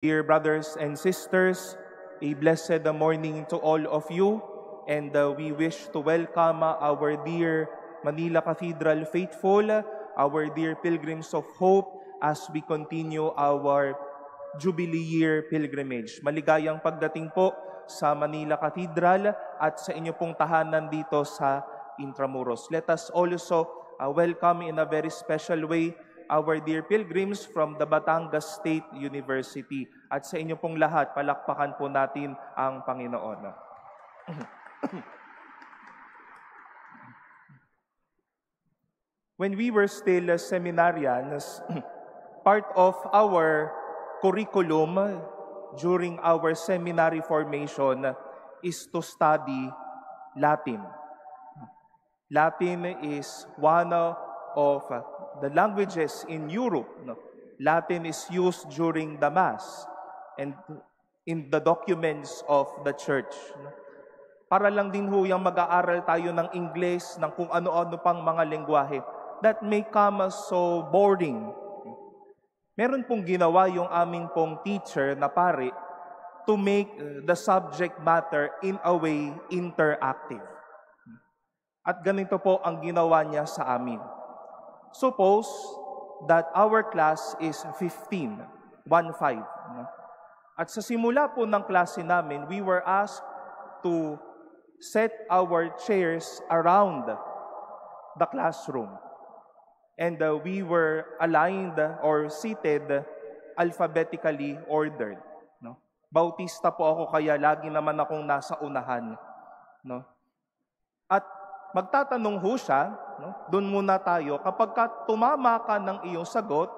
Dear brothers and sisters, a blessed morning to all of you, and we wish to welcome our dear Manila Cathedral faithful, our dear pilgrims of hope, as we continue our Jubilee Year pilgrimage. Maligayang pagdating po sa Manila Cathedral at sa inyo pong tahanan dito sa Intramuros. Let us also welcome in a very special way our dear pilgrims from the Batangas State University. At sa inyo pong lahat, palakpakan po natin ang Panginoon. When we were still seminarians, part of our curriculum during our seminary formation is to study Latin. Latin is one of the languages in Europe. Latin is used during the Mass and in the documents of the Church. Para lang din ho yung mag-aaral tayo ng Ingles, ng kung ano-ano pang mga lengguwahe, that may come so boring. Meron pong ginawa yung aming pong teacher na pare to make the subject matter in a way interactive. At ganito po ang ginawa niya sa amin. Suppose that our class is 15. At sa simula po ng klase namin, we were asked to set our chairs around the classroom. And we were aligned or seated alphabetically ordered. Bautista po ako, kaya lagi naman akong nasa unahan. At magtatanong ho siya, doon muna tayo, kapag tumama ka ng iyong sagot,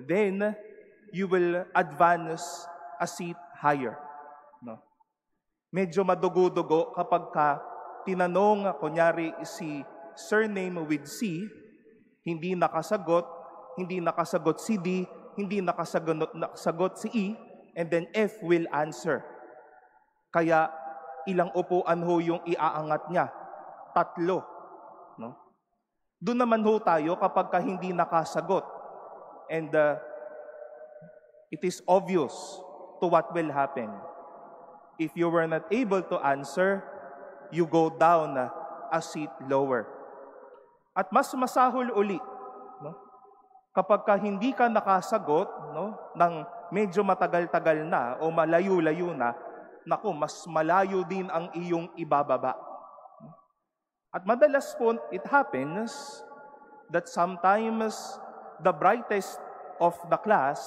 then you will advance a seat higher. Medyo madugo-dugo kapag tinanong, kunyari si surname with C, hindi nakasagot si D, hindi nakasagot si E, and then F will answer. Kaya ilang upuan ho yung iaangat niya? 3. Doon naman ho tayo kapag hindi nakasagot. And it is obvious to what will happen. If you were not able to answer, you go down a seat lower. At mas masahol uli, kapag hindi ka nakasagot ng medyo matagal-tagal na o malayo-layo na, naku, mas malayo din ang iyong ibababa. At madalas po, it happens that sometimes the brightest of the class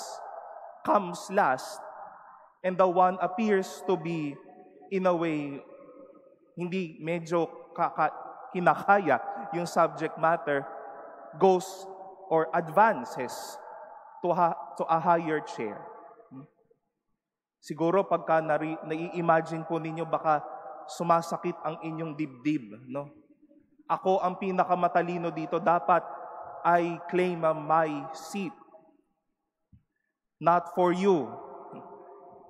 comes last and the one appears to be, in a way, hindi medyo kinakaya yung subject matter, goes or advances to a higher chair. Siguro pagka nai-imagine po ninyo, baka sumasakit ang inyong dibdib, Ako ang pinakamatalino dito, dapat I claim my seat. Not for you,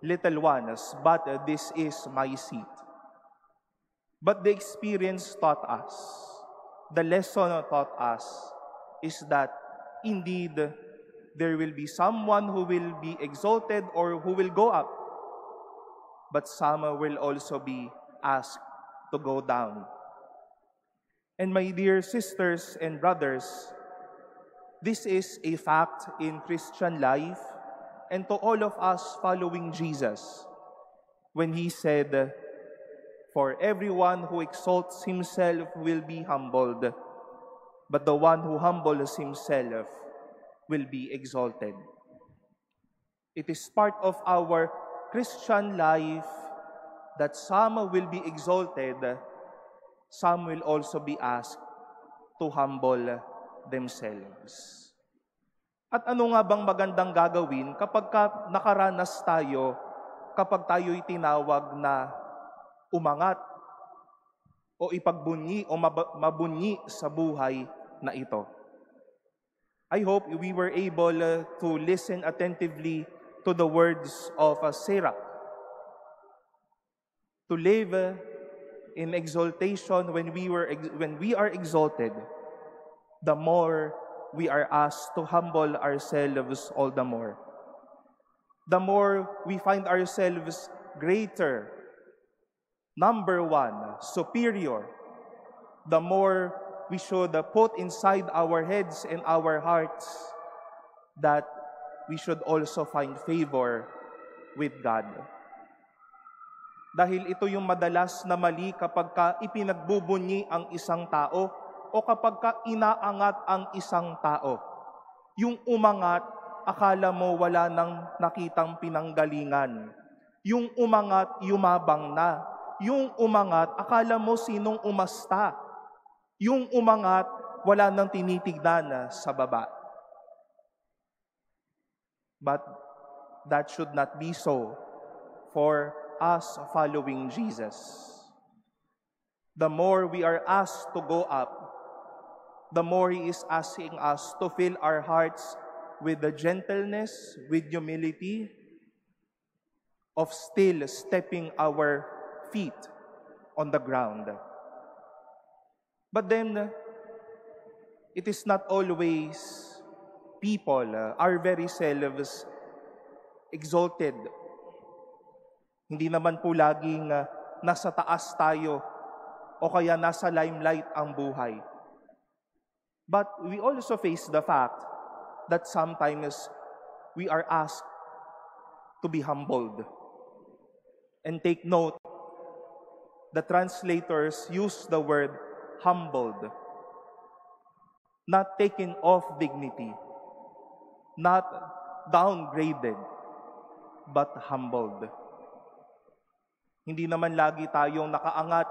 little ones, but this is my seat. But the experience taught us, the lesson taught us, is that indeed there will be someone who will be exalted or who will go up, but some will also be asked to go down. And my dear sisters and brothers, this is a fact in Christian life and to all of us following Jesus when He said, "For everyone who exalts himself will be humbled, but the one who humbles himself will be exalted." It is part of our Christian life that some will be exalted, some will also be asked to humble themselves. At ano nga bang magandang gagawin kapag nakaranas tayo, kapag tayo'y tinawag na umangat o ipagbunyi o mabunyi sa buhay na ito? I hope we were able to listen attentively to the words of Sarah. To live in exaltation when we are exalted, the more we are asked to humble ourselves all the more. the more we find ourselves greater, number one, superior, the more we should put inside our heads and our hearts that we should also find favor with God. Dahil ito yung madalas na mali kapag ka ipinagbubunyi ang isang tao o kapag ka inaangat ang isang tao. Yung umangat, akala mo wala nang nakitang pinanggalingan. Yung umangat, yumabang na. Yung umangat, akala mo sinong umasta. Yung umangat, wala nang tinitignan sa baba. But that should not be so for us following Jesus. The more we are asked to go up, the more He is asking us to fill our hearts with the gentleness, with humility, of still stepping our feet on the ground. But then, it is not always people, our very selves, exalted. Hindi naman po laging nasa taas tayo o kaya nasa limelight ang buhay. But we also face the fact that sometimes we are asked to be humbled. And take note, the translators use the word humbled, not taken off dignity, not downgraded, but humbled. Hindi naman lagi tayong nakaangat,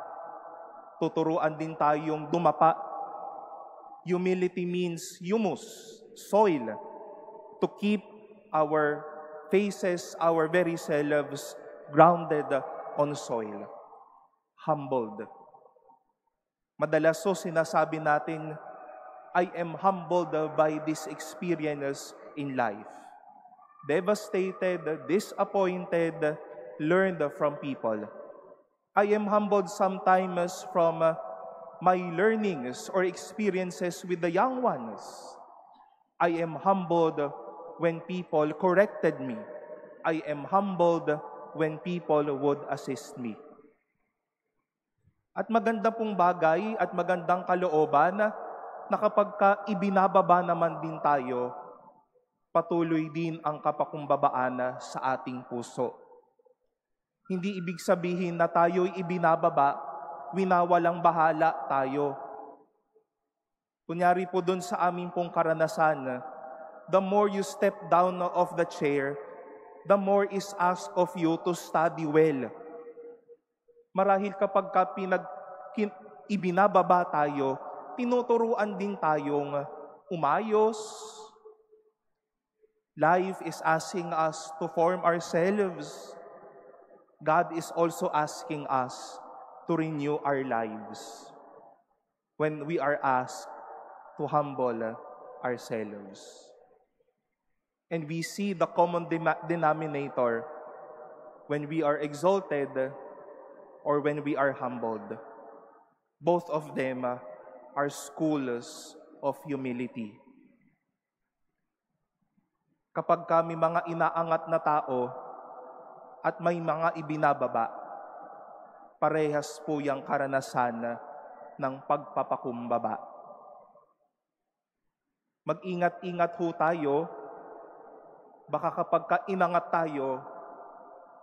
tuturuan din tayong dumapa. Humility means humus, soil, to keep our faces, our very selves grounded on soil. Humbled. Madalas so sinasabi natin, I am humbled by this experience in life. Devastated, disappointed, learned from people. I am humbled sometimes from my learnings or experiences with the young ones. I am humbled when people corrected me. I am humbled when people would assist me. At maganda pong bagay at magandang kalooban na kapag ka ibinababa naman din tayo, patuloy din ang kapakumbabaan sa ating puso. Hindi ibig sabihin na tayo'y ibinababa, winawalang bahala tayo. Kunyari po dun sa aming pong karanasan, the more you step down of the chair, the more is asked of you to study well. Marahil kapag ibinababa tayo, tinuturuan din tayong umayos. Life is asking us to form ourselves. God is also asking us to renew our lives when we are asked to humble ourselves. And we see the common denominator when we are exalted or when we are humbled. Both of them are schools of humility. Kapag kami mga inaangat na tao, at may mga ibinababa, parehas po yung karanasan ng pagpapakumbaba. Mag-ingat-ingat ho tayo, baka kapag inangat tayo,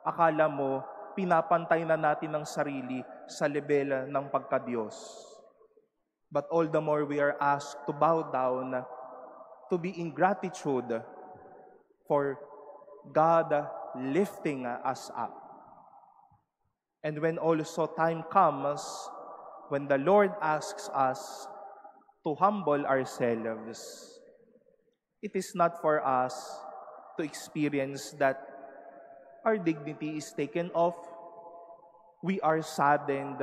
akala mo, pinapantay na natin ang sarili sa level ng pagka-Diyos. But all the more we are asked to bow down, to be in gratitude for God lifting us up. And when also time comes, when the Lord asks us to humble ourselves, it is not for us to experience that our dignity is taken off, we are saddened,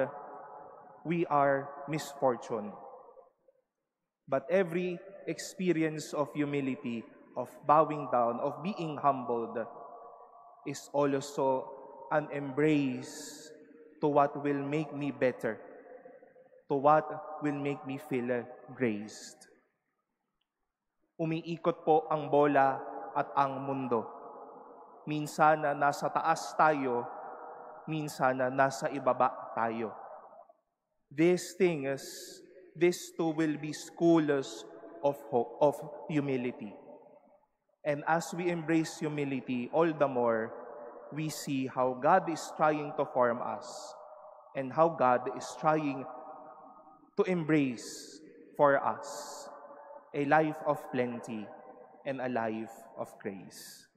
we are misfortune. But every experience of humility, of bowing down, of being humbled, is also an embrace to what will make me better, to what will make me feel graced. Umiikot po ang bola at ang mundo. Minsan na nasa taas tayo, minsan na nasa ibaba tayo. These two will be schools of hope, of humility. And as we embrace humility, all the more, we see how God is trying to form us and how God is trying to embrace for us a life of plenty and a life of grace.